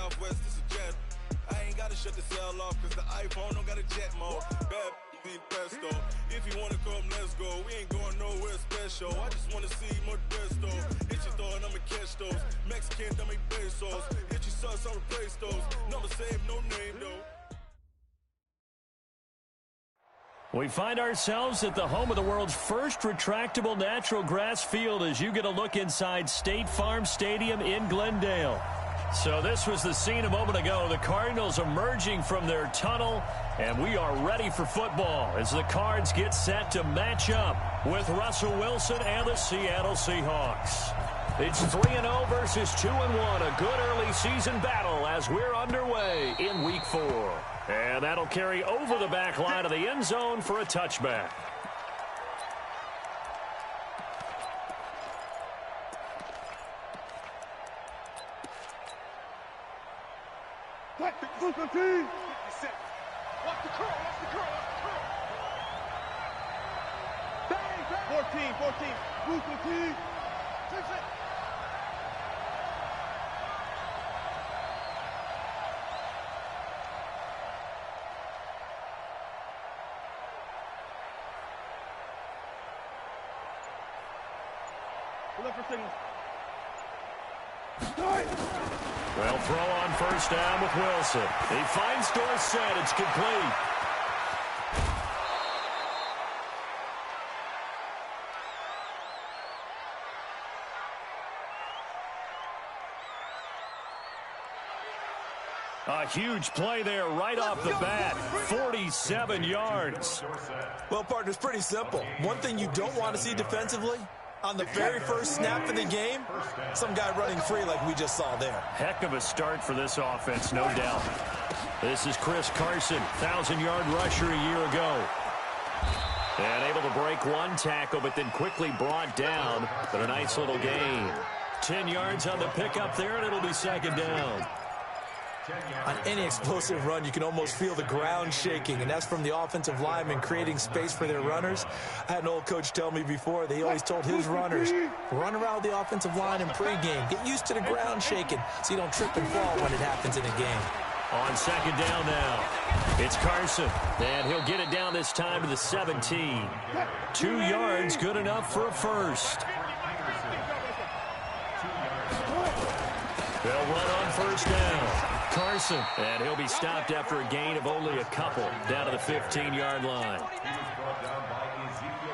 Southwest, this a jet. I ain't gotta shut the cell off, cause the iPhone don't got a jet mode. Bad be pesto. If you wanna come, let's go. We ain't going nowhere special. I just wanna see more desto. Hit your throw and I'ma catch those. Mexican, dummy pesos. Hit your sus, I'll replace those. Number save, no name though. We find ourselves at the home of the world's first retractable natural grass field as you get a look inside State Farm Stadium in Glendale. So this was the scene a moment ago. The Cardinals emerging from their tunnel, and we are ready for football as the Cards get set to match up with Russell Wilson and the Seattle Seahawks. It's 3-0 versus 2-1, a good early season battle as we're underway in Week 4. And that'll carry over the back line of the end zone for a touchback. Watch the curl, watch the curl. Bang, bang. 14. Booster T. Well, throw on first down with Wilson. He finds Dorsett. It's complete. A huge play there right off the bat. 47 yards. Well, partner, it's pretty simple. One thing you don't want to see defensively, on the very first snap of the game, some guy running free like we just saw there. Heck of a start for this offense, no doubt. This is Chris Carson, 1,000-yard rusher a year ago. And able to break one tackle, but then quickly brought down. But a nice little gain. 10 yards on the pickup there, and it'll be second down. On any explosive run, you can almost feel the ground shaking, and that's from the offensive linemen creating space for their runners. I had an old coach tell me before, they always told his runners, run around the offensive line in pregame. Get used to the ground shaking so you don't trip and fall when it happens in a game. On second down now, it's Carson, and he'll get it down this time to the 17. 2 yards, good enough for a first. They'll run on first down. Carson, and he'll be stopped after a gain of only a couple, down to the 15-yard line.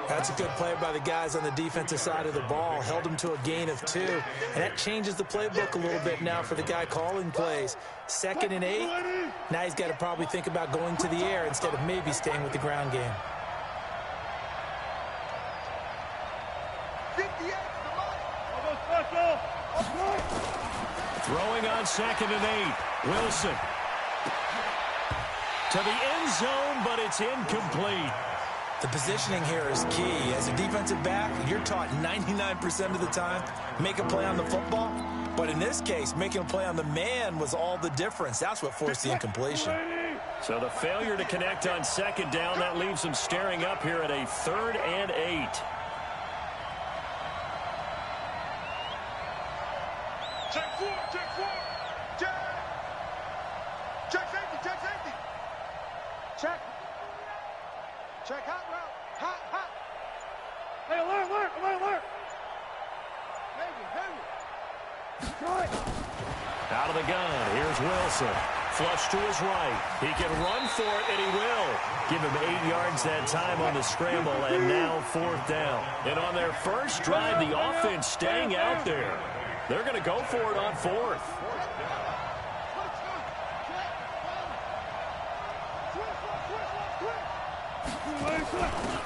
That's a good play by the guys on the defensive side of the ball. Held him to a gain of 2, and that changes the playbook a little bit now for the guy calling plays. 2nd and 8, now he's got to probably think about going to the air instead of maybe staying with the ground game. Throwing on 2nd and 8. Wilson to the end zone, but it's incomplete. The positioning here is key. As a defensive back, you're taught 99% of the time, make a play on the football. But in this case, making a play on the man was all the difference. That's what forced the incompletion. So the failure to connect on second down, that leaves them staring up here at a 3rd and 8. Check hot route. Hot. Hey, alert. Out of the gun, here's Wilson. Flush to his right. He can run for it, and he will. Give him 8 yards that time on the scramble, and now 4th down. And on their first drive, the offense staying out there. They're going to go for it on 4th.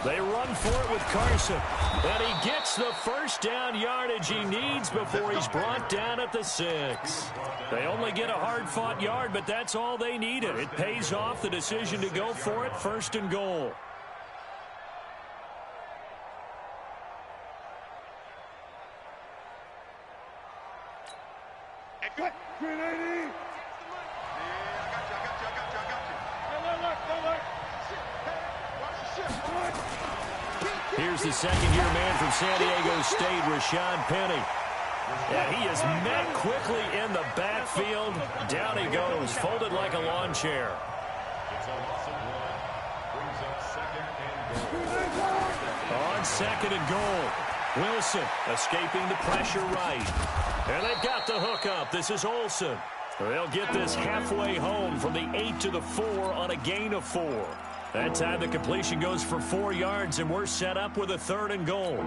They run for it with Carson, and he gets the first down yardage he needs before he's brought down at the 6. They only get a hard-fought yard, but that's all they needed. It pays off the decision to go for it, 1st and goal. Here's the second-year man from San Diego State, Rashad Penny. And he is met quickly in the backfield. Down he goes, folded like a lawn chair. On second and goal. Wilson escaping the pressure right. And they've got the hook up. This is Olsen. They'll get this halfway home from the 8 to the 4 on a gain of 4. That time the completion goes for 4 yards, and we're set up with a 3rd and goal.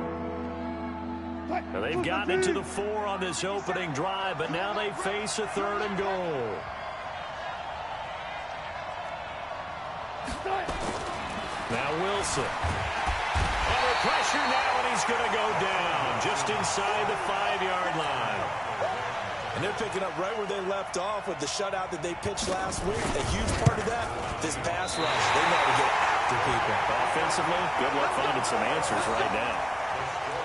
Now they've gotten into the 4 on this opening drive, but now they face a 3rd and goal. Now Wilson. Under pressure now, and he's going to go down just inside the 5-yard line. And they're picking up right where they left off with the shutout that they pitched last week. A huge part of that, this pass rush. They know how to get after people. Offensively, good luck finding some answers right now.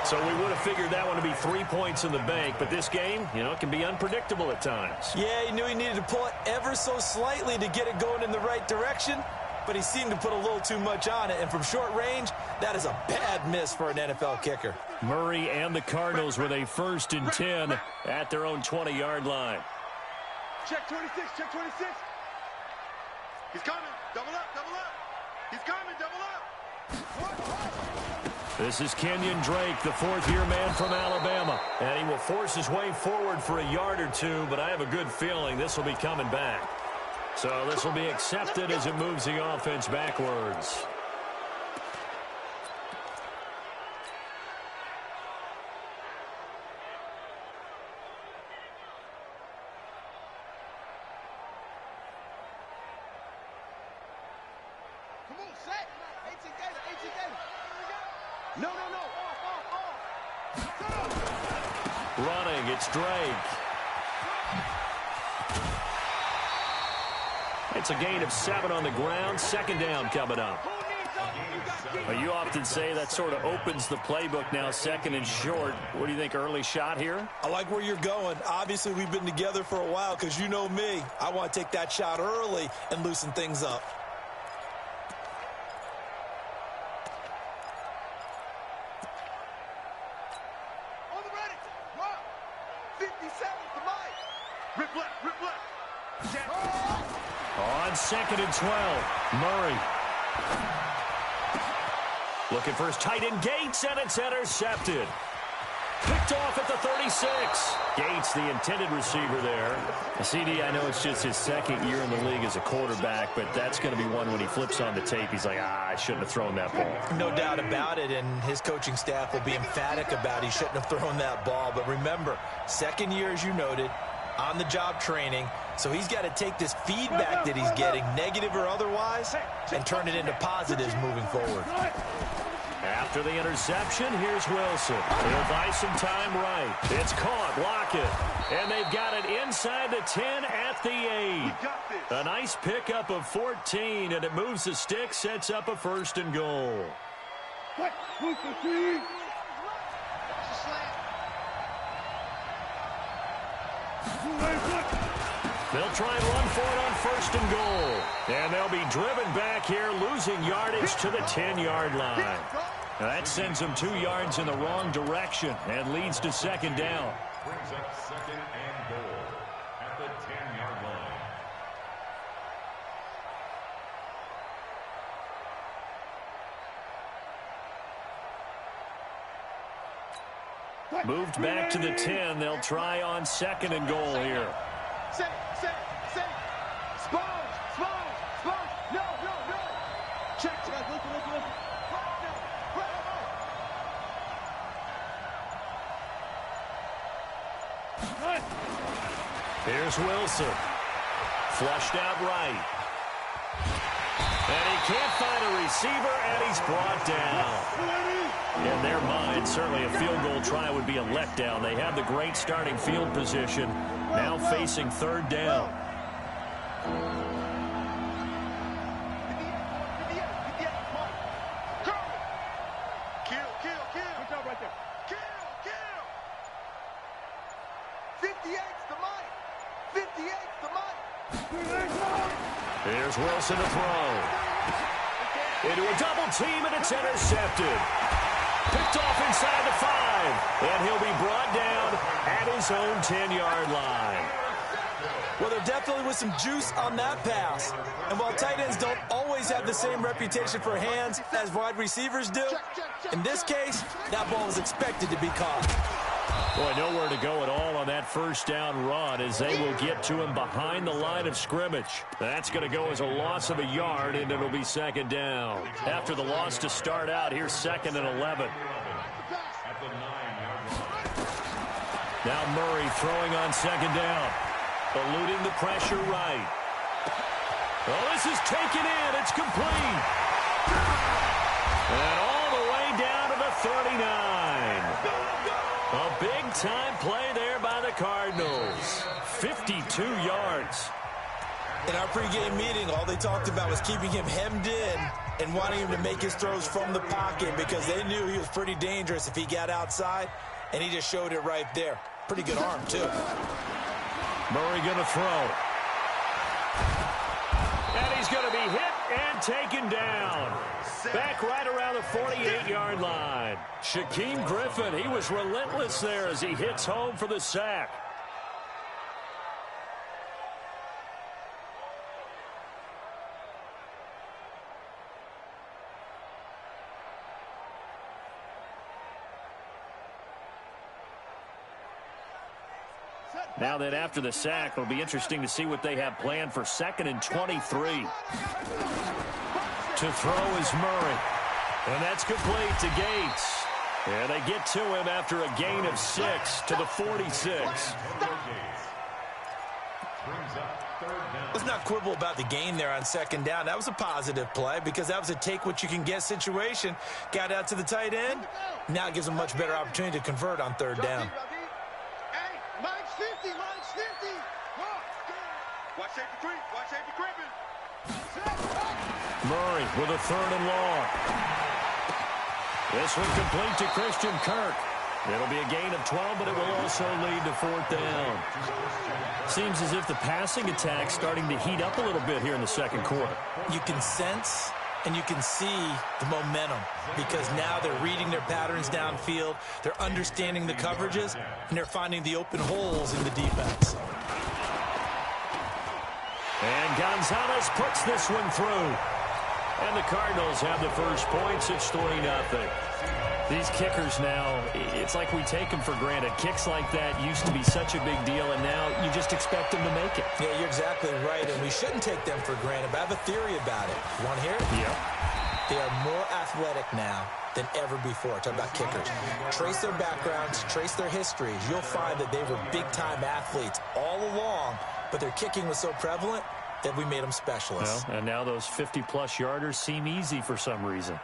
So we would have figured that one to be 3 points in the bank, but this game, you know, it can be unpredictable at times. Yeah, he knew he needed to pull it ever so slightly to get it going in the right direction, but he seemed to put a little too much on it, and from short range, that is a bad miss for an NFL kicker. Murray and the Cardinals with a 1st and 10 at their own 20-yard line. Check 26, check 26. He's coming. Double up, double up. He's coming, double up. This is Kenyon Drake, the 4th-year man from Alabama. And he will force his way forward for a yard or two, but I have a good feeling this will be coming back. So this will be accepted as it moves the offense backwards. Come on, set. 18 gator, 18 gator. No, no, no. Off. Running, it's Drake. It's a gain of 7 on the ground. 2nd down coming up. You often say that sort of opens the playbook now, 2nd and short. What do you think, early shot here? I like where you're going. Obviously, we've been together for a while because you know me. I want to take that shot early and loosen things up. On the ready. Wow. 57 to Mike. Rip left, rip left. On 2nd and 12, Murray. Looking for his tight end Gates, and it's intercepted. Picked off at the 36. Gates, the intended receiver there. CD, I know it's just his 2nd year in the league as a quarterback, but that's going to be one when he flips on the tape, he's like, I shouldn't have thrown that ball. No doubt about it, and his coaching staff will be emphatic about he shouldn't have thrown that ball. But remember, 2nd year, as you noted, on-the-job training, so he's got to take this feedback that he's getting, negative or otherwise, and turn it into positives moving forward. After the interception, here's Wilson. He'll buy some time right. It's caught, Lockett. And they've got it inside the 10 at the 8. A nice pickup of 14, and it moves the stick, sets up a 1st and goal. They'll try and run for it on 1st and goal. And they'll be driven back here, losing yardage to the 10-yard line. Now that sends them 2 yards in the wrong direction and leads to 2nd down. Brings up 2nd and goal at the 10-yard line. Moved back to the 10. They'll try on 2nd and goal here. Set. Sponge. No. Check. Listen. Here's Wilson. Flushed out right. And he can't find a receiver, and he's brought down. In their mind, certainly a field goal try would be a letdown. They have the great starting field position, now facing 3rd down. Kill. Good job right there. Kill. 58's the Mike. 58's the Mike. Here's Wilson to throw. Into a double team, and it's intercepted. Picked off inside the 5. And he'll be brought down at his own 10-yard line. Well, there definitely was some juice on that pass. And while tight ends don't always have the same reputation for hands as wide receivers do, in this case, that ball was expected to be caught. Boy, nowhere to go at all on that first down run as they will get to him behind the line of scrimmage. That's going to go as a loss of a yard, and it'll be second down. After the loss to start out, here's 2nd and 11. Now Murray throwing on second down. Eluding the pressure right. Oh, this is taken in. It's complete. And all the way down to the 39. A big-time play there by the Cardinals. 52 yards. In our pregame meeting, all they talked about was keeping him hemmed in and wanting him to make his throws from the pocket because they knew he was pretty dangerous if he got outside, and he just showed it right there. Pretty good arm, too. Murray going to throw. And he's going to be hit and taken down. Back right around the 48-yard line. Shaquem Griffin, he was relentless there as he hits home for the sack. Now that after the sack, it'll be interesting to see what they have planned for 2nd and 23. To throw is Murray. And that's complete to Gates. And they get to him after a gain of 6 to the 46. Let's not quibble about the gain there on second down. That was a positive play because that was a take-what-you-can-get situation. Got out to the tight end. Now it gives them a much better opportunity to convert on third down. Murray with a 3rd and long. This one complete to Christian Kirk. It'll be a gain of 12, but it will also lead to 4th down. Seems as if the passing attack's starting to heat up a little bit here in the second quarter. You can sense and you can see the momentum because now they're reading their patterns downfield, they're understanding the coverages, and they're finding the open holes in the defense. And Gonzalez puts this one through. And the Cardinals have the first points. It's 3-0. These kickers now, it's like we take them for granted. Kicks like that used to be such a big deal, and now you just expect them to make it. Yeah, you're exactly right, and we shouldn't take them for granted, but I have a theory about it. You want to hear it? Yeah. They are more athletic now than ever before. Talk about kickers. Trace their backgrounds, trace their histories. You'll find that they were big-time athletes all along, but their kicking was so prevalent that we made them specialists. Well, and now those 50-plus yarders seem easy for some reason.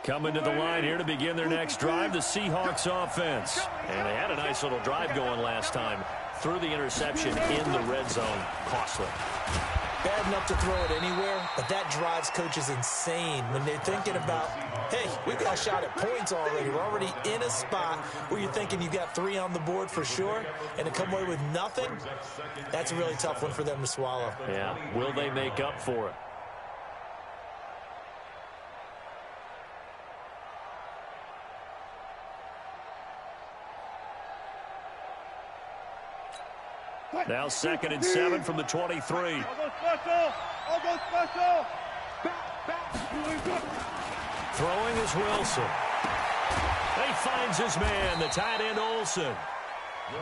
Coming to the line here to begin their next drive, the Seahawks offense. And they had a nice little drive going last time. Threw the interception in the red zone. Costly. Bad enough to throw it anywhere, but that drives coaches insane when they're thinking about, hey, we've got a shot at points already. We're already in a spot where you're thinking you've got 3 on the board for sure, and to come away with nothing, that's a really tough one for them to swallow. Yeah, will they make up for it? Now 2nd and 7 from the 23. Throwing is Wilson. He finds his man, the tight end Olsen.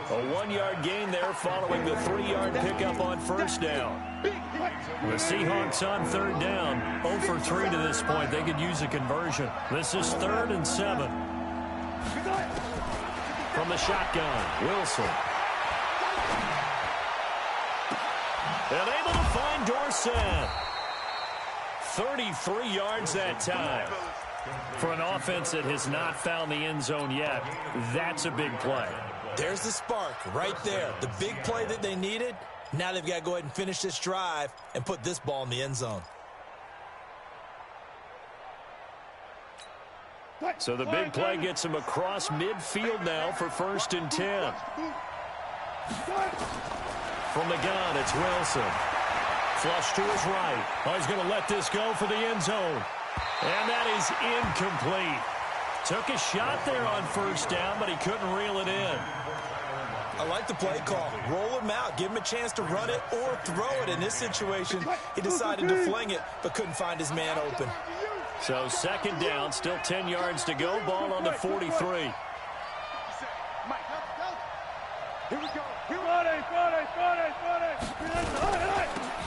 A 1-yard gain there following the 3-yard pickup on first down. The Seahawks on third down. 0 for 3 to this point. They could use a conversion. This is 3rd and 7. From the shotgun, Wilson. And able to find Dorsett. 33 yards that time. For an offense that has not found the end zone yet, that's a big play. There's the spark right there. The big play that they needed. Now they've got to go ahead and finish this drive and put this ball in the end zone. So the big play gets him across midfield now for 1st and 10. From the gun, it's Wilson. Flush to his right. Oh, he's going to let this go for the end zone. And that is incomplete. Took a shot there on 1st down, but he couldn't reel it in. I like the play call. Roll him out. Give him a chance to run it or throw it. In this situation, he decided to fling it, but couldn't find his man open. So 2nd down, still 10 yards to go. Ball on the 43.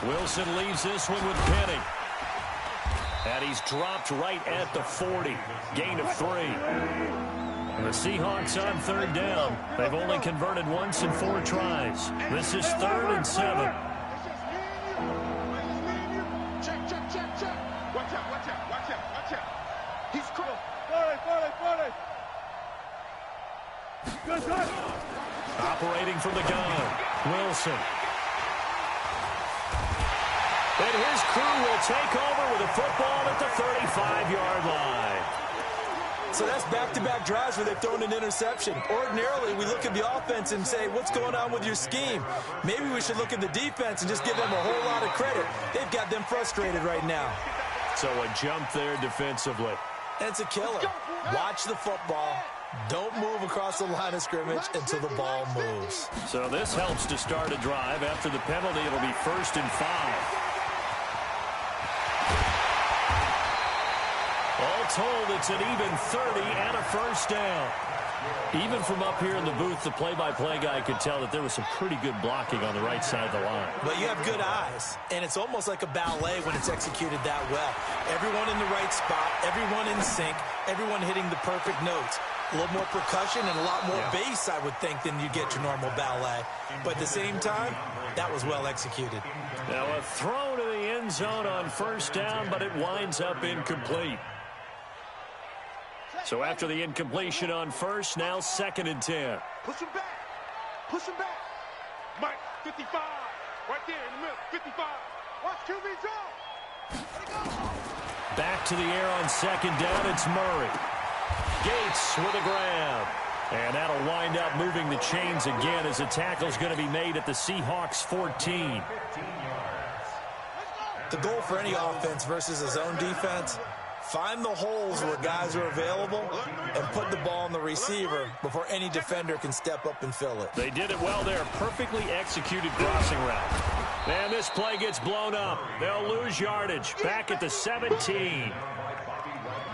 Wilson leaves this one with Penny. And he's dropped right at the 40. Gain of 3. The Seahawks on 3rd down. They've only converted once in 4 tries. This is 3rd and 7. Check. Watch out. He's cool. Operating from the gun, Wilson. And his crew will take over with a football at the 35-yard line. So that's back-to-back drives where they've thrown an interception. Ordinarily, we look at the offense and say, what's going on with your scheme? Maybe we should look at the defense and just give them a whole lot of credit. They've got them frustrated right now. So a jump there defensively. And it's a killer. Watch the football. Don't move across the line of scrimmage until the ball moves. So this helps to start a drive. After the penalty, it'll be 1st and 5. All told, it's an even 30 and a 1st down. Even from up here in the booth, the play-by-play guy could tell that there was some pretty good blocking on the right side of the line. But you have good eyes, and it's almost like a ballet when it's executed that well. Everyone in the right spot, everyone in sync, everyone hitting the perfect notes. A little more percussion and a lot more bass, I would think, than you get your normal ballet. But at the same time, that was well executed. Now a throw to the end zone on 1st down, but it winds up incomplete. So after the incompletion on 1st, now 2nd and 10. Push him back. Mike, 55. Right there in the middle, 55. Watch QB drop. Back to the air on 2nd down, it's Murray. Gates with a grab. And that'll wind up moving the chains again as a tackle's going to be made at the Seahawks 14. The goal for any offense versus a zone defense, find the holes where guys are available and put the ball on the receiver before any defender can step up and fill it. They did it well there. Perfectly executed crossing route. And this play gets blown up. They'll lose yardage. Back at the 17.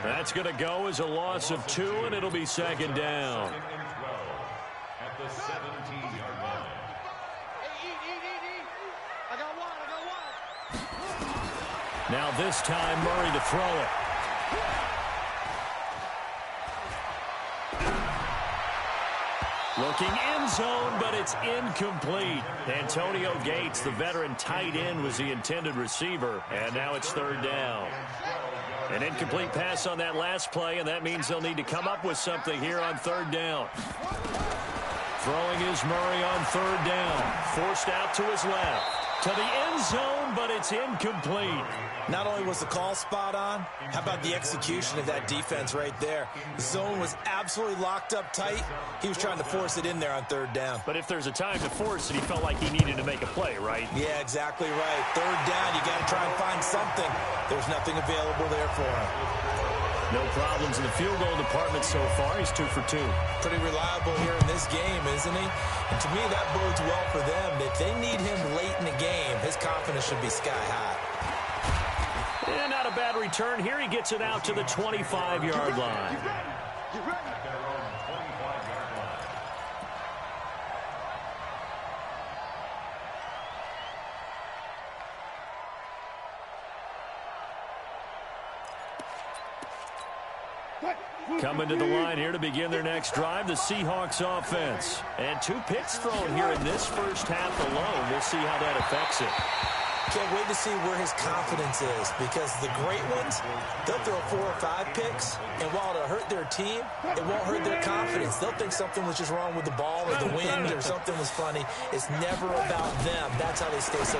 That's going to go as a loss of 2, and it'll be 2nd down. At the 17-yard line. I got one. Now this time, Murray to throw it. Looking end zone, but it's incomplete. Antonio Gates, the veteran tight end, was the intended receiver, and now it's 3rd down. An incomplete pass on that last play, and that means they'll need to come up with something here on 3rd down. Throwing is Murray on 3rd down. Forced out to his left. To the end zone, but it's incomplete. Not only was the call spot on, how about the execution of that defense right there? The zone was absolutely locked up tight. He was trying to force it in there on 3rd down. But if there's a time to force it, he felt like he needed to make a play, right? Yeah, exactly right. 3rd down, you got to try and find something. There's nothing available there for him. No problems in the field goal department so far. He's 2 for 2. Pretty reliable here in this game, isn't he? And to me, that bodes well for them. If they need him late in the game, his confidence should be sky high. And not a bad return. Here he gets it out to the 25-yard line. Coming to the line here to begin their next drive, the Seahawks offense. And 2 picks thrown here in this first half alone. We'll see how that affects it. Can't wait to see where his confidence is, because the great ones, they'll throw 4 or 5 picks, and while it'll hurt their team, it won't hurt their confidence. They'll think something was just wrong with the ball or the wind or something was funny. It's never about them. That's how they stay so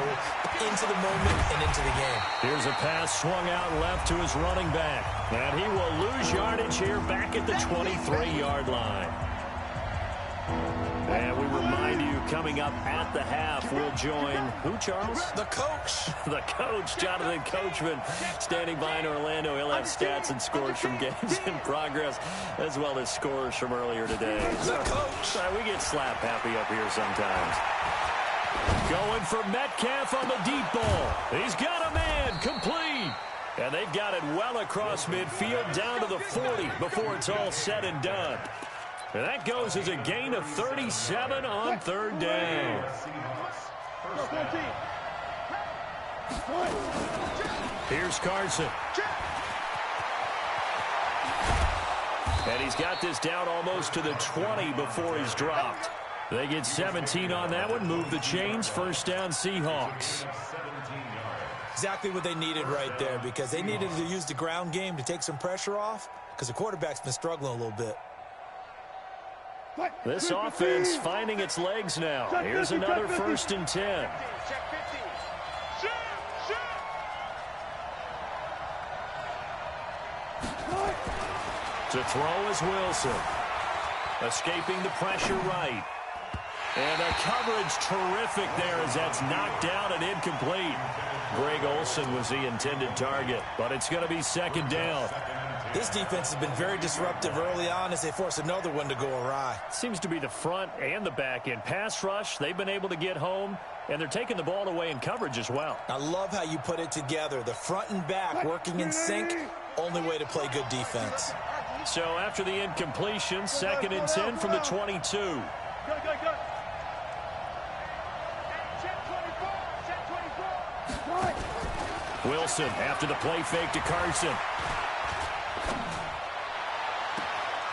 into the moment and into the game. Here's a pass swung out left to his running back, and he will lose yardage here back at the 23-yard line. And we remind you, coming up at the half, we'll join who, Charles? The coach. The coach, Jonathan Coachman, standing by in Orlando. He'll have stats and scores from games in progress, as well as scores from earlier today. The coach. We get slap happy up here sometimes. Going for Metcalf on the deep ball. He's got a man, complete. And they've got it well across midfield, down to the 40 before it's all said and done. And that goes as a gain of 37 on 3rd down. Here's Carson. And he's got this down almost to the 20 before he's dropped. They get 17 on that one, move the chains, 1st down Seahawks. Exactly what they needed right there, because they needed to use the ground game to take some pressure off, because the quarterback's been struggling a little bit. This offense finding its legs now. Here's another 1st and 10. To throw is Wilson. Escaping the pressure right. And the coverage terrific there as that's knocked down and incomplete. Greg Olsen was the intended target, but it's going to be 2nd down. This defense has been very disruptive early on as they force another one to go awry. Seems to be the front and the back end. Pass rush, they've been able to get home, and they're taking the ball away in coverage as well. I love how you put it together. The front and back working in sync, only way to play good defense. So after the incompletion, 2nd and 10 from the 22. Go. Wilson after the play fake to Carson.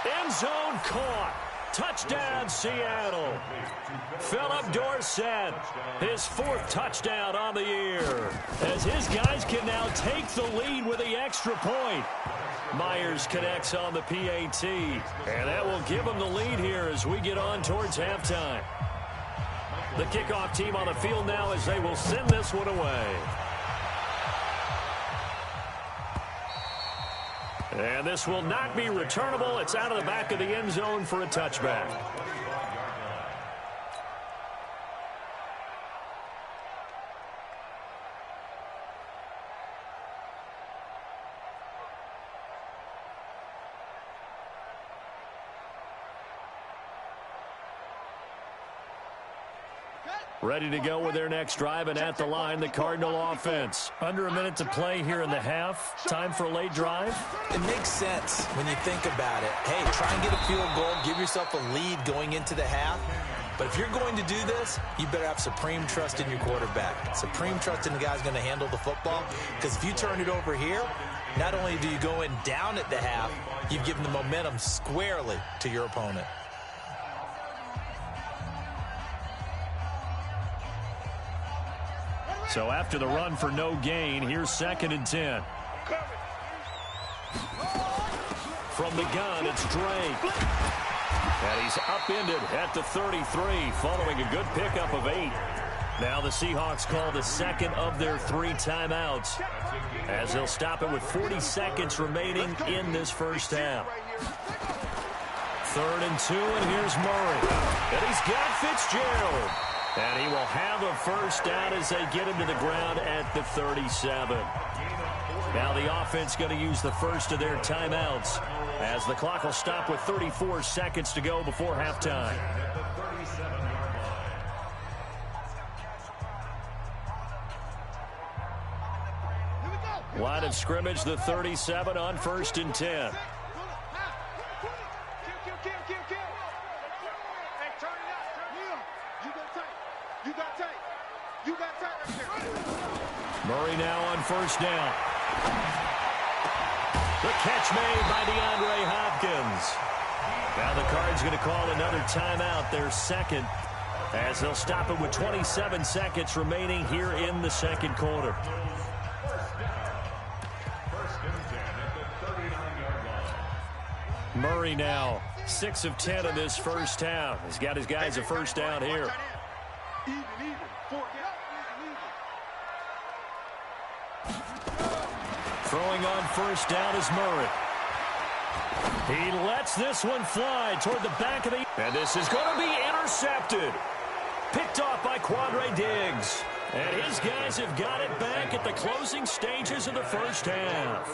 End zone caught. Touchdown, Seattle. Philip Dorsett, his 4th touchdown on the year, as his guys can now take the lead with the extra point. Myers connects on the PAT, and that will give them the lead here as we get on towards halftime. The kickoff team on the field now as they will send this one away. And this will not be returnable. It's out of the back of the end zone for a touchback. Ready to go with their next drive, and at the line, the Cardinal offense. Under a minute to play here in the half. Time for a late drive. It makes sense when you think about it. Hey, try and get a field goal, give yourself a lead going into the half. But if you're going to do this, you better have supreme trust in your quarterback. Supreme trust in the guy's going to handle the football. Because if you turn it over here, not only do you go in down at the half, you've given the momentum squarely to your opponent. So after the run for no gain, here's 2nd and 10. From the gun, it's Drake. And he's upended at the 33, following a good pickup of 8. Now the Seahawks call the 2nd of their 3 timeouts, as they'll stop it with 40 seconds remaining in this first half. 3rd and 2, and here's Murray. And he's got Fitzgerald. And he will have a first down as they get him to the ground at the 37. Now the offense going to use the first of their timeouts, as the clock will stop with 34 seconds to go before halftime. Line of scrimmage, the 37 on 1st and 10. Murray now on 1st down. The catch made by DeAndre Hopkins. Now the Cards going to call another timeout, their 2nd. as they'll stop it with 27 seconds remaining here in the second quarter. First and 10 at the 39-yard line. Murray now 6 of 10 in this first half. He's got his guys a first down here. Even. 4 down. Throwing on first down is Murray. He lets this one fly toward the back of the... And this is going to be intercepted. Picked off by Quandre Diggs. And his guys have got it back at the closing stages of the first half.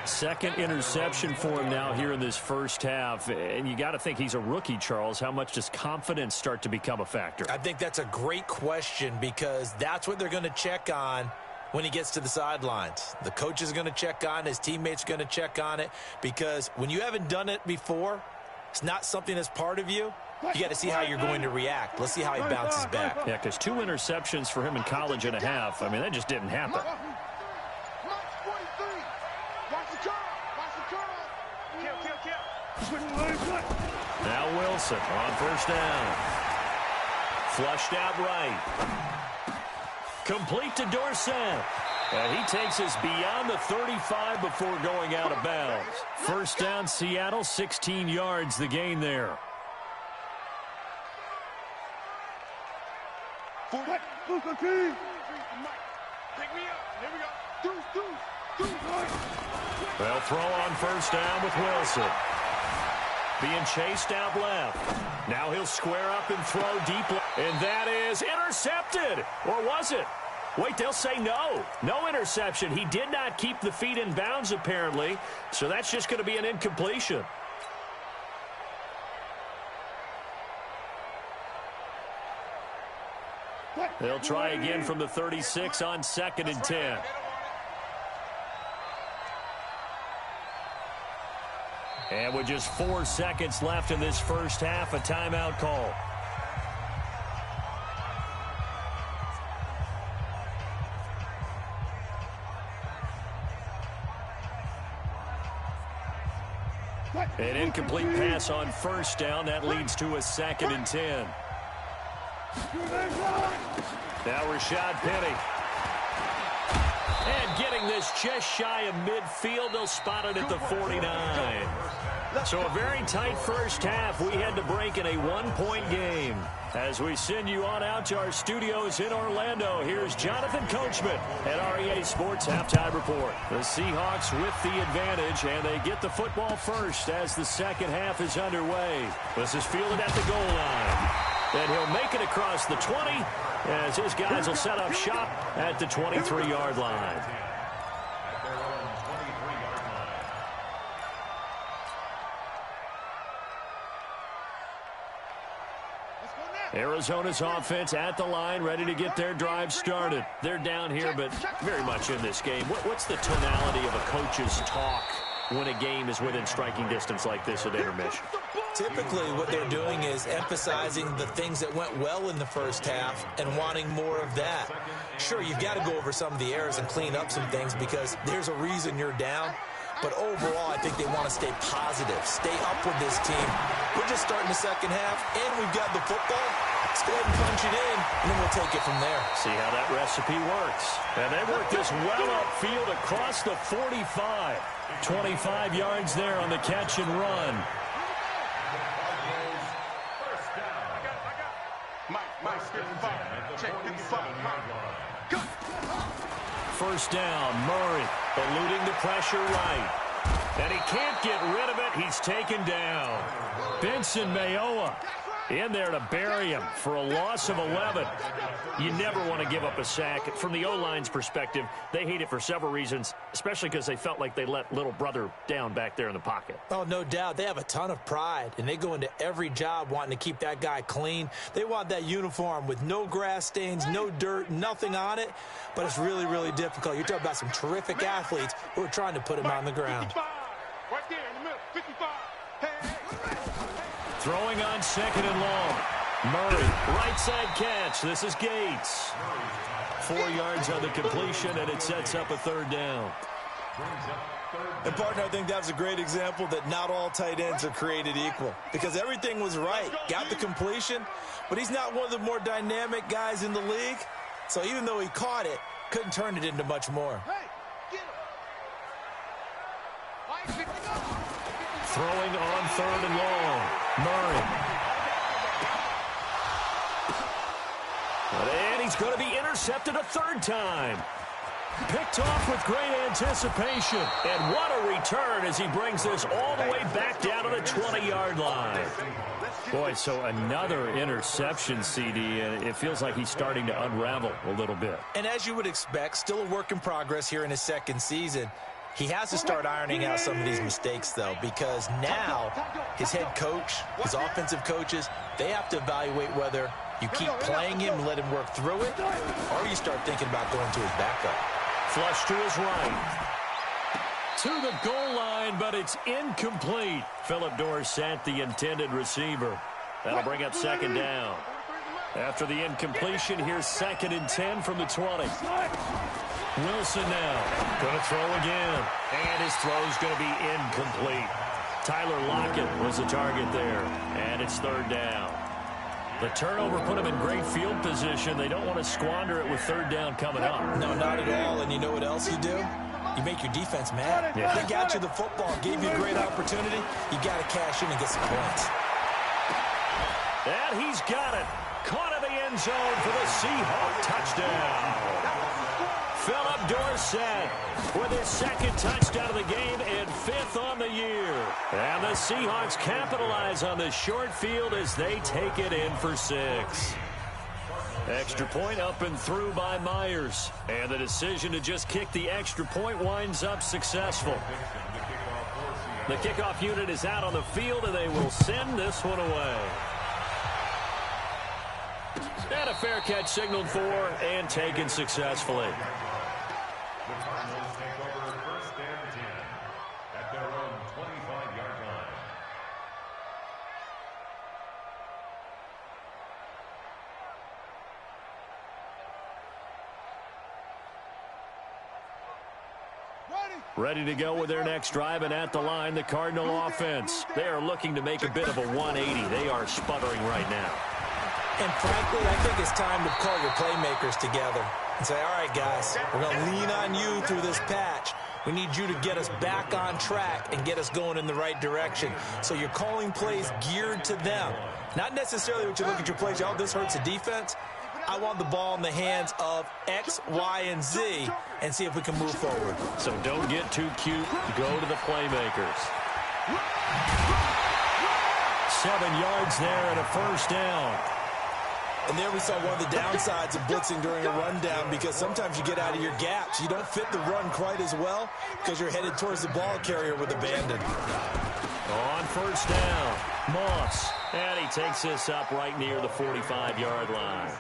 Second interception for him now here in this first half. And you got to think he's a rookie, Charles. How much does confidence start to become a factor? I think that's a great question because that's what they're going to check on when he gets to the sidelines. The coach is going to check on it. His teammates are going to check on it because when you haven't done it before, it's not something that's part of you. You got to see how you're going to react. Let's see how he bounces back. Yeah, because 2 interceptions for him in college and a half. I mean, that just didn't happen. Now Wilson on first down. Flushed out right. Complete to Dorsett. And he takes us beyond the 35 before going out of bounds. First down, Seattle, 16 yards the gain there. They'll throw on first down with Wilson. Being chased out left. Now he'll square up and throw deep. And that is intercepted. Or was it? Wait, they'll say no. No interception. He did not keep the feet in bounds, apparently. So that's just going to be an incompletion. They'll try again from the 36 on 2nd and 10. And with just 4 seconds left in this first half, a timeout call. An incomplete pass on first down. That leads to a 2nd and 10. Now Rashad Penny. And getting this just shy of midfield. They'll spot it at the 49. So a very tight first half. We had to break in a 1-point game. As we send you on out to our studios in Orlando, here's Jonathan Coachman at REA Sports Halftime Report. The Seahawks with the advantage, and they get the football first as the second half is underway. This is fielded at the goal line. And he'll make it across the 20 as his guys will set up shop at the 23-yard line. Arizona's offense at the line, ready to get their drive started. They're down here, but very much in this game. What's the tonality of a coach's talk when a game is within striking distance like this at intermission? Typically, what they're doing is emphasizing the things that went well in the first half and wanting more of that. Sure, you've got to go over some of the errors and clean up some things because there's a reason you're down. But overall, I think they want to stay positive, stay up with this team. We're just starting the second half, and we've got the football. Let's go ahead and punch it in, and then we'll take it from there. See how that recipe works. And they work this well upfield across the 45. 25 yards there on the catch and run. First down, Murray eluding the pressure right. And he can't get rid of it. He's taken down. Benson Mayowa in there to bury him for a loss of 11. You never want to give up a sack. From the O-line's perspective, they hate it for several reasons, especially because they felt like they let little brother down back there in the pocket. Oh, no doubt. They have a ton of pride, and they go into every job wanting to keep that guy clean. They want that uniform with no grass stains, no dirt, nothing on it, but it's really, really difficult. You're talking about some terrific athletes who are trying to put him on the ground. Right there in the middle, 55. Throwing on second and long. Murray, right side catch. This is Gates. 4 yards on the completion, and it sets up a third down. And, partner, I think that was a great example that not all tight ends are created equal, because everything was right. Got the completion, but he's not one of the more dynamic guys in the league. So even though he caught it, couldn't turn it into much more. Throwing on 3rd and long. Murray. And he's going to be intercepted a 3rd time. Picked off with great anticipation. And what a return as he brings this all the way back down to the 20-yard line. Boy, so another interception, CD, and it feels like he's starting to unravel a little bit. And as you would expect, still a work in progress here in his 2nd season. He has to start ironing out some of these mistakes, though, because now his head coach, his offensive coaches, they have to evaluate whether you keep playing him and let him work through it, or you start thinking about going to his backup. Flush to his right. To the goal line, but it's incomplete. Philip Dorsett, the intended receiver. That'll bring up 2nd down. After the incompletion, here's 2nd and 10 from the 20. Wilson now. Going to throw again. And his throw's going to be incomplete. Tyler Lockett was the target there. And it's 3rd down. The turnover put him in great field position. They don't want to squander it with 3rd down coming up. No, not at all. And you know what else you do? You make your defense mad. Yeah. They got you the football, gave you a great opportunity. You got to cash in and get some points. And he's got it. Caught in the end zone for the Seahawk touchdown. Philip Dorsett with his 2nd touchdown of the game and 5th on the year. And the Seahawks capitalize on the short field as they take it in for 6. Extra point up and through by Myers. And the decision to just kick the extra point winds up successful. The kickoff unit is out on the field, and they will send this one away. And a fair catch signaled for and taken successfully. The Cardinals take over 1st and 10 at their own 25-yard line. Ready to go with their next drive, and at the line, the Cardinal offense. They are looking to make a bit of a 180. They are sputtering right now. And frankly, I think it's time to call your playmakers together and say, all right, guys, we're going to lean on you through this patch. We need you to get us back on track and get us going in the right direction. So you're calling plays geared to them. Not necessarily what you look at your plays, oh, this hurts the defense. I want the ball in the hands of X, Y, and Z and see if we can move forward. So don't get too cute. Go to the playmakers. 7 yards there and a 1st down. And there we saw one of the downsides of blitzing during a rundown, because sometimes you get out of your gaps. You don't fit the run quite as well because you're headed towards the ball carrier with abandon. On 1st down, Moss. And he takes this up right near the 45-yard line.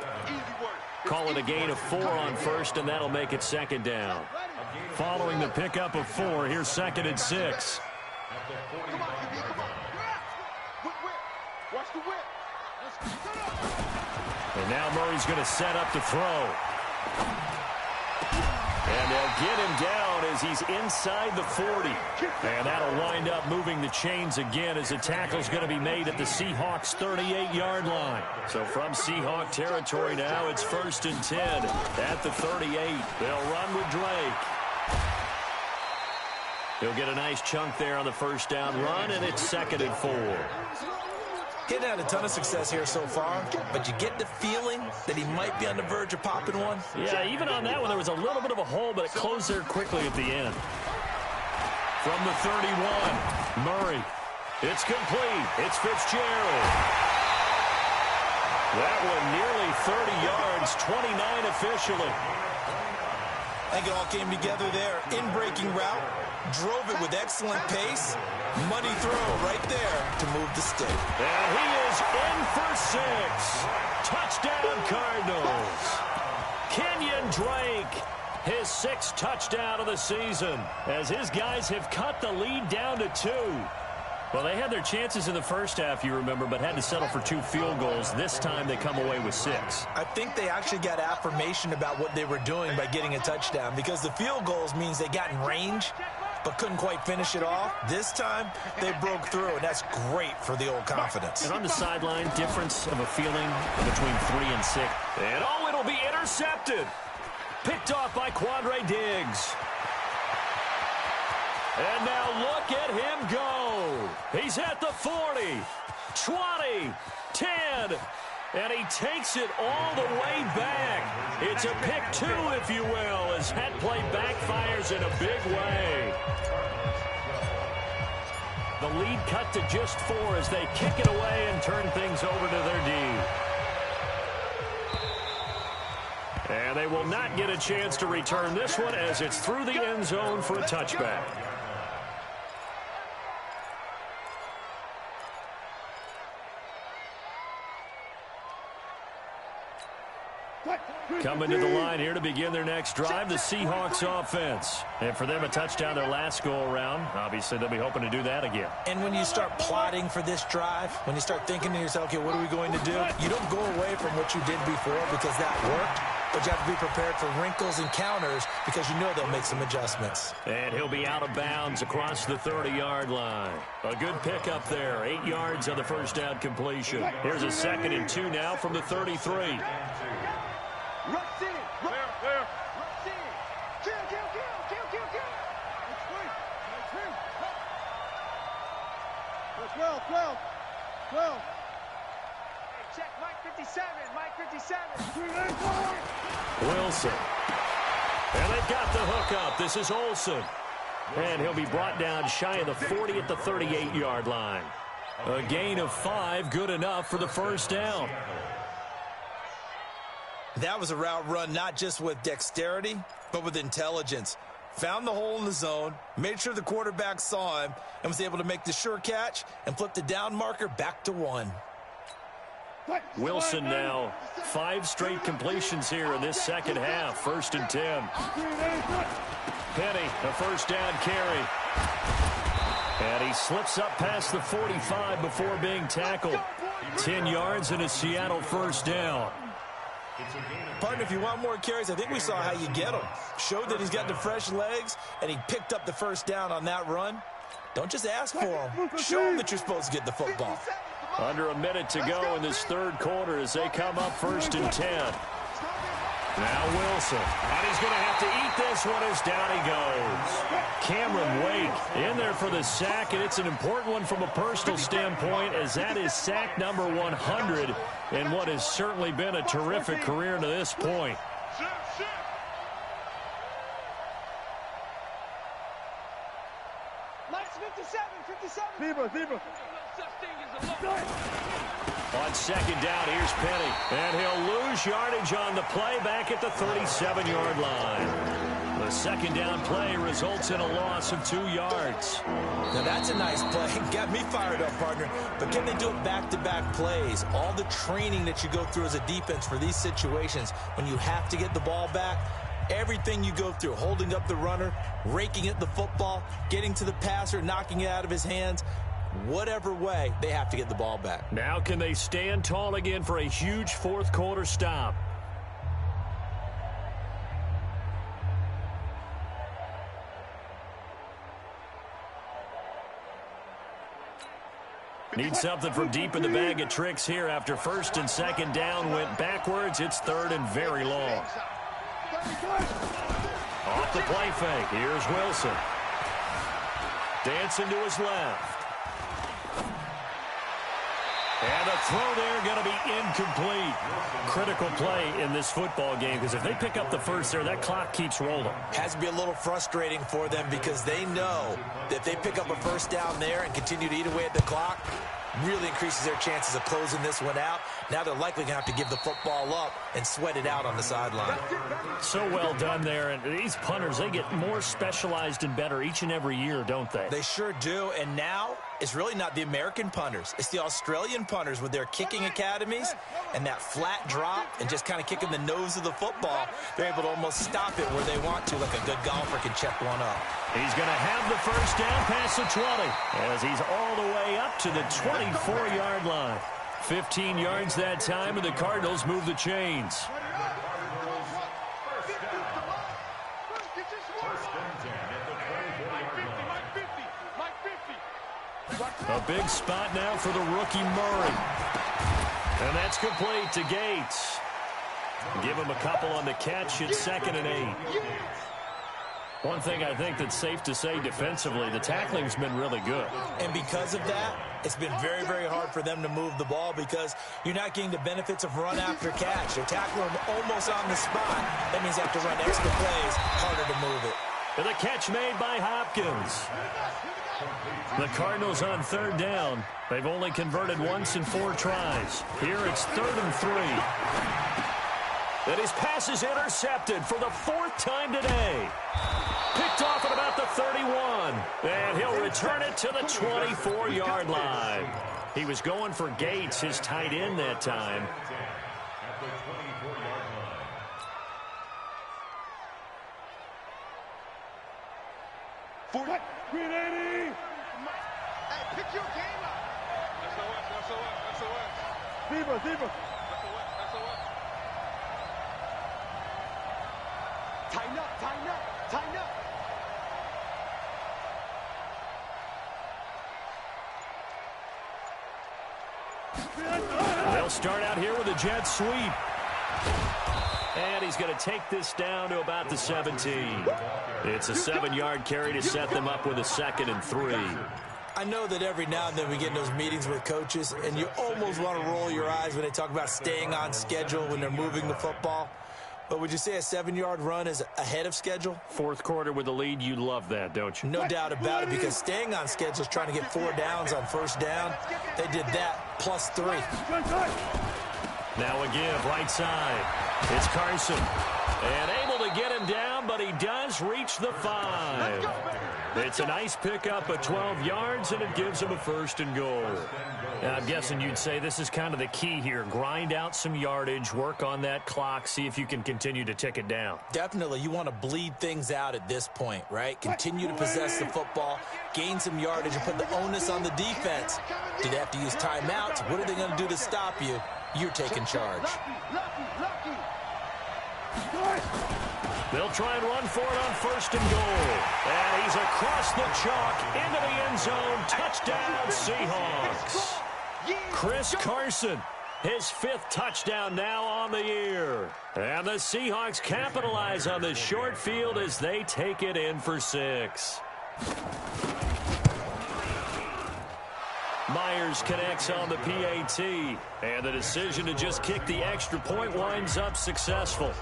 Call it a gain of 4 on 1st, and that'll make it 2nd down. Following the pickup of 4, here's 2nd and 6. Watch the whip. And now Murray's going to set up to throw. And they'll get him down as he's inside the 40. And that'll wind up moving the chains again as the tackle's going to be made at the Seahawks' 38-yard line. So from Seahawk territory now, it's 1st and 10 at the 38. They'll run with Drake. He'll get a nice chunk there on the 1st down run, and it's 2nd and 4. Getting had a ton of success here so far, but you get the feeling that he might be on the verge of popping one. Yeah, even on that one, there was a little bit of a hole, but it closed there quickly at the end. From the 31, Murray. It's complete. It's Fitzgerald. That one nearly 30 yards, 29 officially. I think it all came together there. In-breaking route, drove it with excellent pace. Money throw right there to move the stick. And he is in for 6. Touchdown, Cardinals. Kenyon Drake, his 6th touchdown of the season, as his guys have cut the lead down to 2. Well, they had their chances in the first half, you remember, but had to settle for 2 field goals. This time they come away with 6. I think they actually got affirmation about what they were doing by getting a touchdown, because the field goals means they got in range. but couldn't quite finish it off. This time, they broke through, and that's great for the old confidence. And on the sideline, difference of a feeling between 3 and 6. And, oh, it'll be intercepted. Picked off by Quandre Diggs. And now look at him go. He's at the 40, 20, 10, and he takes it all the way back. It's a pick 2, if you will, as that play backfires in a big way. The lead cut to just 4 as they kick it away and turn things over to their D. And they will not get a chance to return this one as it's through the end zone for a touchback. Coming to the line here to begin their next drive, the Seahawks offense. And for them, a touchdown their last go-around. Obviously, they'll be hoping to do that again. And when you start plotting for this drive, when you start thinking to yourself, okay, what are we going to do? You don't go away from what you did before because that worked, but you have to be prepared for wrinkles and counters because you know they'll make some adjustments. And he'll be out of bounds across the 30-yard line. A good pickup there, 8 yards on the first down completion. Here's a 2nd and 2 now from the 33. Rush in. Rush in. Kill. That's 12. Hey, check Mike 57. Wilson. And they've got the hook up. This is Olsen. And he'll be brought down shy of the 40 at the 38-yard line. A gain of 5, good enough for the first down. That was a route run not just with dexterity, but with intelligence. Found the hole in the zone, made sure the quarterback saw him, and was able to make the sure catch and flip the down marker back to 1. Wilson now 5 straight completions here in this second half. 1st and 10. Penny, a first down carry. And he slips up past the 45 before being tackled. 10 yards and a Seattle first down. Partner, if you want more carries, I think we saw how you get them. Showed that he's got the fresh legs, and he picked up the first down on that run. Don't just ask for them. Show them that you're supposed to get the football. Under a minute to go in this third quarter as they come up 1st and 10. Now Wilson. And he's going to have to eat this one as down he goes. Cameron Wake in there for the sack, and it's an important one from a personal standpoint as that is sack number 100 in what has certainly been a terrific career to this point. Mike's 57. Zebra. On second down, here's Penny. And he'll lose yardage on the play back at the 37-yard line. The second down play results in a loss of 2 yards. Now that's a nice play. Got me fired up, partner. But can they do it back-to-back plays? All the training that you go through as a defense for these situations, when you have to get the ball back, everything you go through, holding up the runner, raking at the football, getting to the passer, knocking it out of his hands, whatever way, they have to get the ball back. Now can they stand tall again for a huge fourth quarter stop? Need something from deep in the bag of tricks here after 1st and 2nd down went backwards. It's 3rd and very long. Off the play fake. Here's Wilson. Dancing to his left. And the throw there going to be incomplete. Critical play in this football game because if they pick up the first there, that clock keeps rolling. Has to be a little frustrating for them because they know that if they pick up a first down there and continue to eat away at the clock, really increases their chances of closing this one out. Now they're likely going to have to give the football up and sweat it out on the sideline. So well done there. And these punters, they get more specialized and better each and every year, don't they? They sure do. And now it's really not the American punters. It's the Australian punters with their kicking academies and that flat drop and just kind of kicking the nose of the football. They're able to almost stop it where they want to, like a good golfer can check one up. He's going to have the first down past the 20 as he's all the way up to the 24-yard line. 15 yards that time, and the Cardinals move the chains. A big spot now for the rookie Murray. And that's complete to Gates. Give him a couple on the catch. It's 2nd and 8. One thing I think that's safe to say defensively, the tackling's been really good. And because of that, it's been very, very hard for them to move the ball because you're not getting the benefits of run after catch. They're tackling almost on the spot. That means you have to run extra plays, harder to move it. And the catch made by Hopkins. The Cardinals on 3rd down. They've only converted once in 4 tries. Here it's 3rd and 3. And his pass is intercepted for the 4th time today. Picked off at about the 31. And he'll return it to the 24-yard line. He was going for Gates, his tight end that time. At the 24-yard line. What? 380! Hey, pick your game up! SOS. Zebra. SOS. Tighten up. They'll start out here with a jet sweep. And he's going to take this down to about the 17. It's a 7-yard carry to set them up with a 2nd and 3. I know that every now and then we get in those meetings with coaches, and you almost want to roll your eyes when they talk about staying on schedule when they're moving the football. But would you say a 7-yard run is ahead of schedule? 4th quarter with the lead, you love that, don't you? No doubt about it, because staying on schedule is trying to get 4 downs on 1st down. They did that plus 3. Now a give, right side. It's Carson. And able to get him down, but he does reach the 5. It's a nice pickup of 12 yards, and it gives him a 1st and goal. Now, I'm guessing you'd say this is kind of the key here. Grind out some yardage, work on that clock, see if you can continue to tick it down. Definitely. You want to bleed things out at this point, right? Continue to possess the football, gain some yardage, and put the onus on the defense. Do they have to use timeouts? What are they going to do to stop you? You're taking charge. They'll try and run for it on 1st and goal. And he's across the chalk into the end zone. Touchdown, Seahawks. Chris Carson, his 5th touchdown now on the year. And the Seahawks capitalize on the short field as they take it in for 6. Myers connects on the PAT. And the decision to just kick the extra point winds up successful.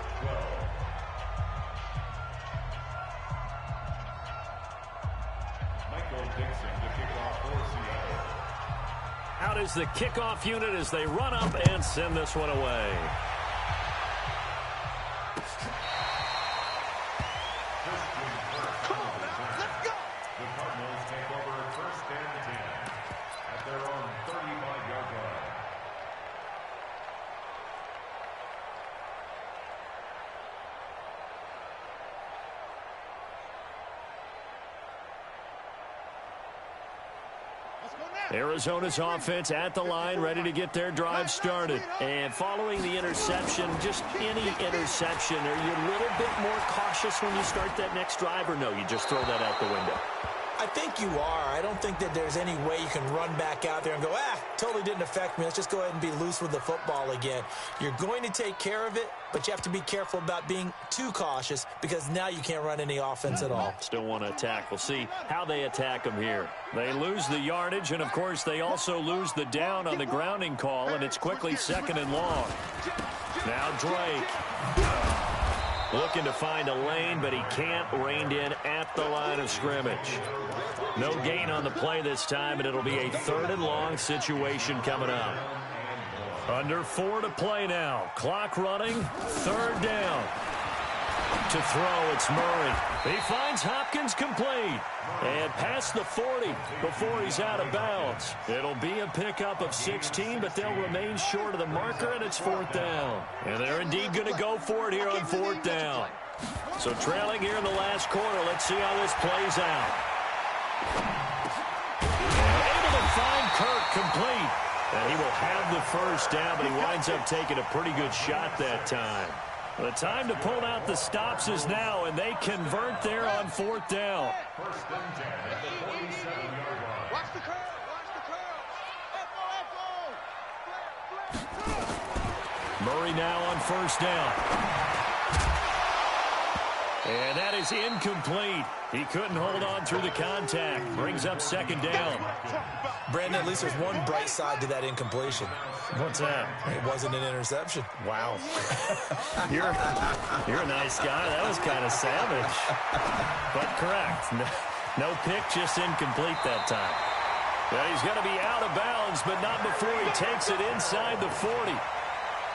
Out is the kickoff unit as they run up and send this one away. The Cardinals take over 1st and 10 at their own 35-yard line. Arizona's offense at the line, ready to get their drive started. And following the interception, just any interception, are you a little bit more cautious when you start that next drive, or no, you just throw that out the window? I think you are. I don't think that there's any way you can run back out there and go, totally didn't affect me. Let's just go ahead and be loose with the football again. You're going to take care of it, but you have to be careful about being too cautious because now you can't run any offense at all. Still want to attack. We'll see how they attack them here. They lose the yardage, and, of course, they also lose the down on the grounding call, and it's quickly 2nd and long. Now Drake. Looking to find a lane, but he can't. Reined in at the line of scrimmage. No gain on the play this time, and it'll be a 3rd and long situation coming up. Under 4 to play now. Clock running. 3rd down. To throw, it's Murray. He finds Hopkins complete. And past the 40 before he's out of bounds. It'll be a pickup of 16, but they'll remain short of the marker, and it's 4th down. And they're indeed going to go for it here on 4th down. So trailing here in the last quarter, let's see how this plays out. Able to find Kirk complete. And he will have the 1st down, but he winds up taking a pretty good shot that time. The time to pull out the stops is now, and they convert there on 4th down. 1st and 10 at the 47-yard line. Watch the curve. Watch the Murray now on first down. And that is incomplete. He couldn't hold on through the contact. Brings up second down. Brandon, at least there's one bright side to that incompletion. What's that? It wasn't an interception. Wow. You're a nice guy. That was kind of savage. But correct. No pick, just incomplete that time. Well, he's going to be out of bounds, but not before he takes it inside the 40.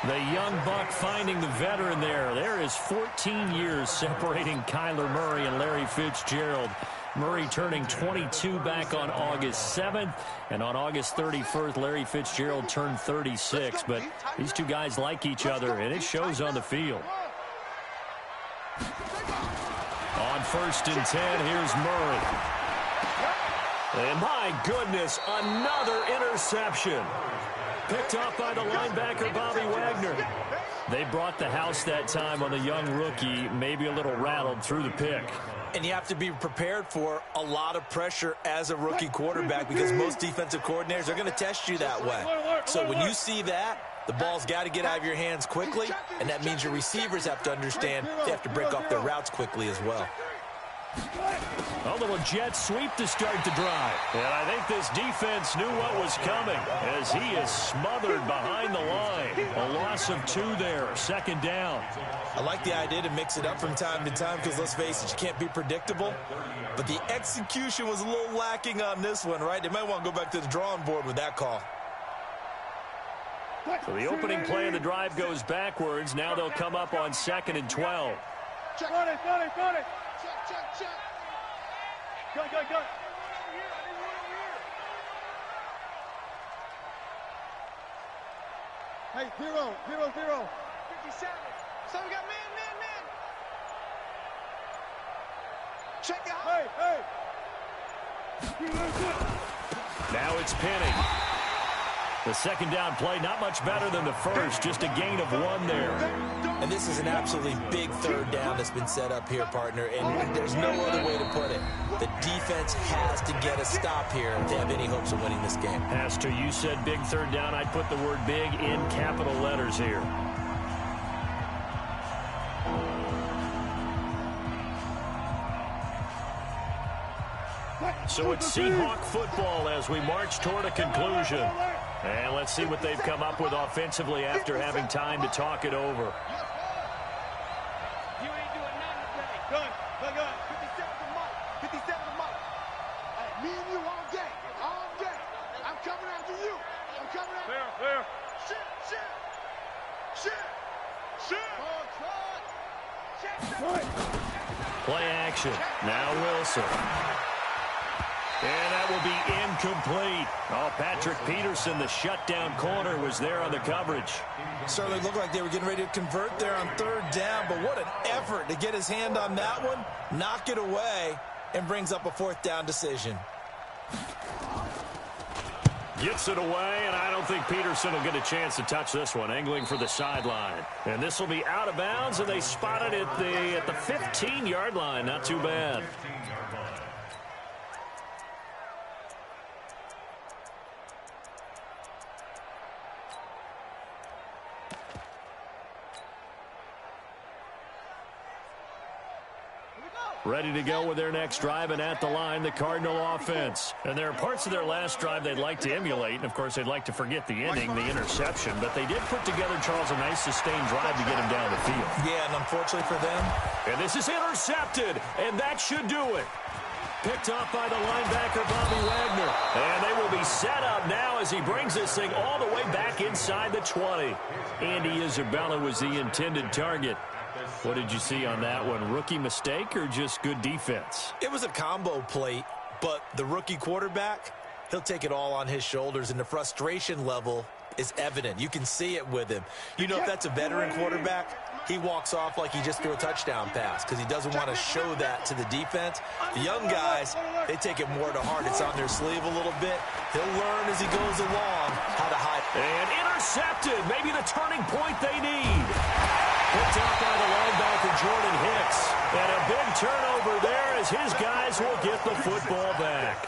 The young buck finding the veteran there. There is 14 years separating Kyler Murray and Larry Fitzgerald. Murray turning 22 back on August 7th. And on August 31st, Larry Fitzgerald turned 36. But these two guys like each other, and it shows on the field. On first and 10, here's Murray. And my goodness, another interception. Picked off by the linebacker, Bobby Wagner. They brought the house that time on the young rookie, maybe a little rattled through the pick. And you have to be prepared for a lot of pressure as a rookie quarterback because most defensive coordinators are going to test you that way. So when you see that, the ball's got to get out of your hands quickly, and that means your receivers have to understand they have to break off their routes quickly as well. A little jet sweep to start the drive. And I think this defense knew what was coming as he is smothered behind the line. A loss of 2 there, second down. I like the idea to mix it up from time to time because, let's face it, you can't be predictable. But the execution was a little lacking on this one, right? They might want to go back to the drawing board with that call. So the opening play of the drive goes backwards. Now they'll come up on 2nd and 12. Got it. Check. Go. Hey, 0. 57. So we got man. Check it out. Hey. Now it's Penny. The second down play, not much better than the first, just a gain of 1 there. And this is an absolutely big third down that's been set up here, partner, and there's no other way to put it. The defense has to get a stop here if they have any hopes of winning this game. As to you said big third down, I'd put the word big in capital letters here. So it's Seahawk football as we march toward a conclusion. And let's see what they've come up with offensively after having time to talk it over. You ain't doing nothing today. Gun. 57 to Mike. Hey, me and you all day. I'm coming after you. There. Shit. Play action. Now Wilson. And that will be incomplete. Oh, Patrick Peterson, the shutdown corner, was there on the coverage. Certainly looked like they were getting ready to convert there on third down, but what an effort to get his hand on that one, knock it away, and brings up a 4th down decision. Gets it away, and I don't think Peterson will get a chance to touch this one. Angling for the sideline. And this will be out of bounds, and they spotted it at the 15-yard line. Not too bad. Ready to go with their next drive, and at the line, the Cardinal offense. And there are parts of their last drive they'd like to emulate, and of course they'd like to forget the ending, the interception, but they did put together, Charles, a nice sustained drive to get him down the field. Yeah, and unfortunately for them. And this is intercepted, and that should do it. Picked off by the linebacker, Bobby Wagner. And they will be set up now as he brings this thing all the way back inside the 20. Andy Isabella was the intended target. What did you see on that one? Rookie mistake or just good defense? It was a combo plate, but the rookie quarterback, he'll take it all on his shoulders, and the frustration level is evident. You can see it with him. You know, if that's a veteran quarterback, he walks off like he just threw a touchdown pass because he doesn't want to show that to the defense. The young guys, they take it more to heart. It's on their sleeve a little bit. He'll learn as he goes along how to hide. And intercepted, maybe the turning point they need. Picked up by the linebacker, Jordan Hicks. And a big turnover there as as his guys will get the football back.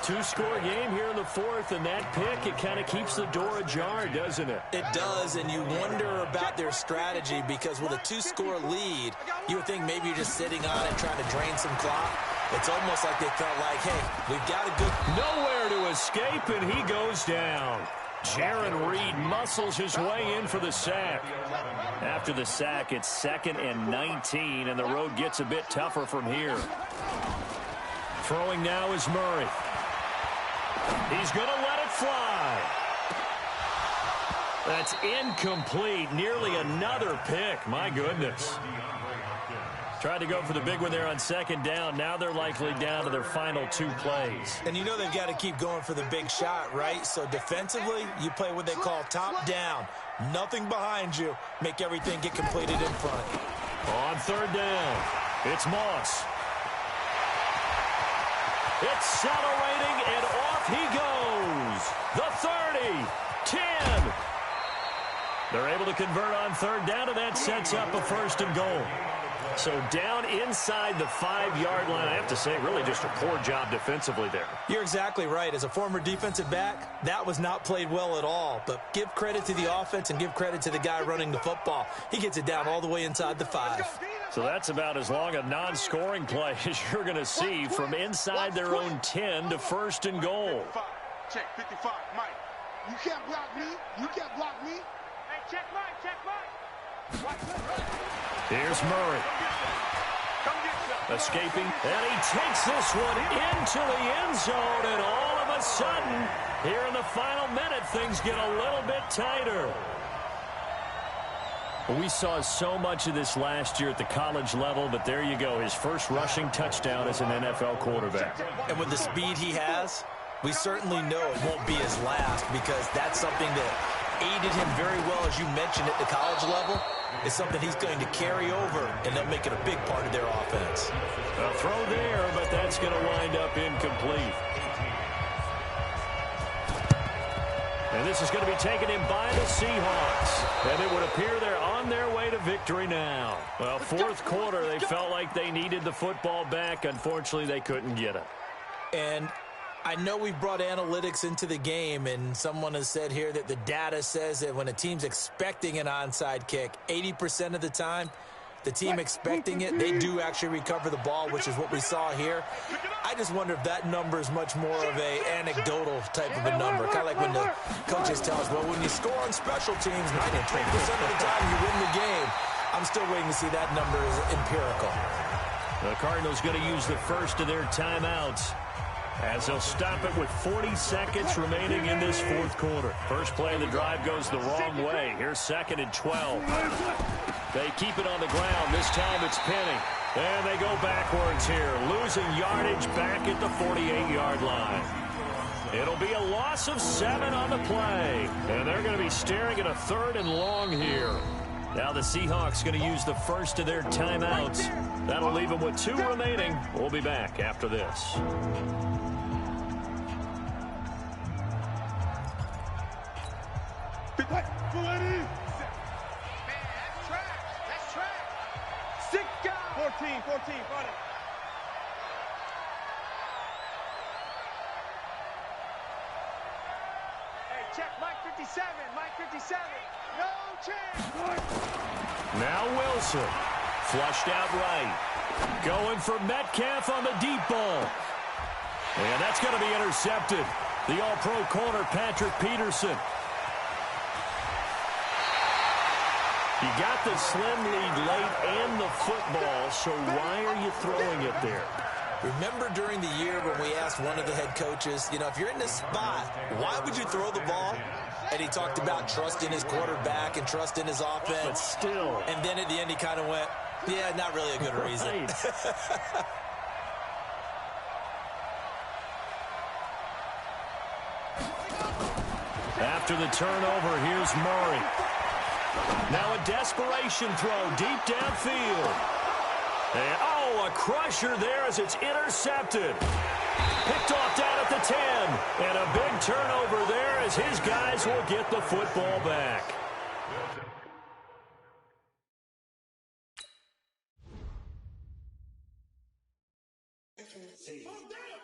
Two-score game here in the fourth, and that pick, it kind of keeps the door ajar, doesn't it? It does, and you wonder about their strategy because with a two-score lead, you would think maybe you're just sitting on it trying to drain some clock. It's almost like they felt like, hey, we've got a good... Nowhere to escape, and he goes down. Jaron Reed muscles his way in for the sack. After the sack, it's 2nd and 19, and the road gets a bit tougher from here. Throwing now is Murray. He's going to let it fly. That's incomplete. Nearly another pick. My goodness. Tried to go for the big one there on 2nd down. Now they're likely down to their final 2 plays. And you know they've got to keep going for the big shot, right? So defensively, you play what they call top down. Nothing behind you. Make everything get completed in front. On 3rd down, it's Moss. Accelerating, and off he goes. The 30, 10. They're able to convert on 3rd down, and that sets up a 1st and goal. So down inside the 5-yard line. I have to say, really just a poor job defensively there. You're exactly right. As a former defensive back, that was not played well at all. But give credit to the offense and give credit to the guy running the football. He gets it down all the way inside the 5. So that's about as long a non-scoring play as you're going to see from inside their own 10 to 1st and goal. Check 55, Mike. You can't block me. You can't block me. Hey, check Mike, check Mike. Here's Murray. Escaping, and he takes this one into the end zone, and all of a sudden, here in the final minute, things get a little bit tighter. We saw so much of this last year at the college level, but there you go, his first rushing touchdown as an NFL quarterback. And with the speed he has, we certainly know it won't be his last because that's something that aided him very well, as you mentioned, at the college level. It's something he's going to carry over, and they'll make it a big part of their offense. A throw there, but that's going to wind up incomplete. And this is going to be taken in by the Seahawks. And it would appear they're on their way to victory now. Well, 4th quarter, they felt like they needed the football back. Unfortunately, they couldn't get it. And I know we've brought analytics into the game, and someone has said here that the data says that when a team's expecting an onside kick, 80% of the time, the team expecting it, they do actually recover the ball, which is what we saw here. I just wonder if that number is much more of a anecdotal type of a number. Kind of like when the coaches tell us, well, when you score on special teams, 93% of the time you win the game. I'm still waiting to see that number is empirical. The Cardinals going to use the first of their timeouts, as they'll stop it with 40 seconds remaining in this 4th quarter. First play of the drive goes the wrong way. Here's 2nd and 12. They keep it on the ground. This time it's Penny. And they go backwards here, losing yardage back at the 48-yard line. It'll be a loss of 7 on the play. And they're going to be staring at a 3rd and long here. Now the Seahawks going to use the first of their timeouts. That'll leave them with 2 remaining. We'll be back after this. That's trash. 6 guys. 14, run it. Hey, check Mike 57, Mike 57. No chance. Now Wilson, flushed out right. Going for Metcalf on the deep ball. And that's going to be intercepted. The all-pro corner, Patrick Peterson. You got the slim lead late and the football, so why are you throwing it there? Remember during the year when we asked one of the head coaches, you know, if you're in this spot, why would you throw the ball? And he talked about trusting his quarterback and trusting his offense. But still. And then at the end he kind of went, yeah, not really a good reason. Right. After the turnover, here's Murray. Now a desperation throw deep downfield. And, oh, a crusher there as it's intercepted. Picked off down at the 10. And a big turnover there as his guys will get the football back. 8.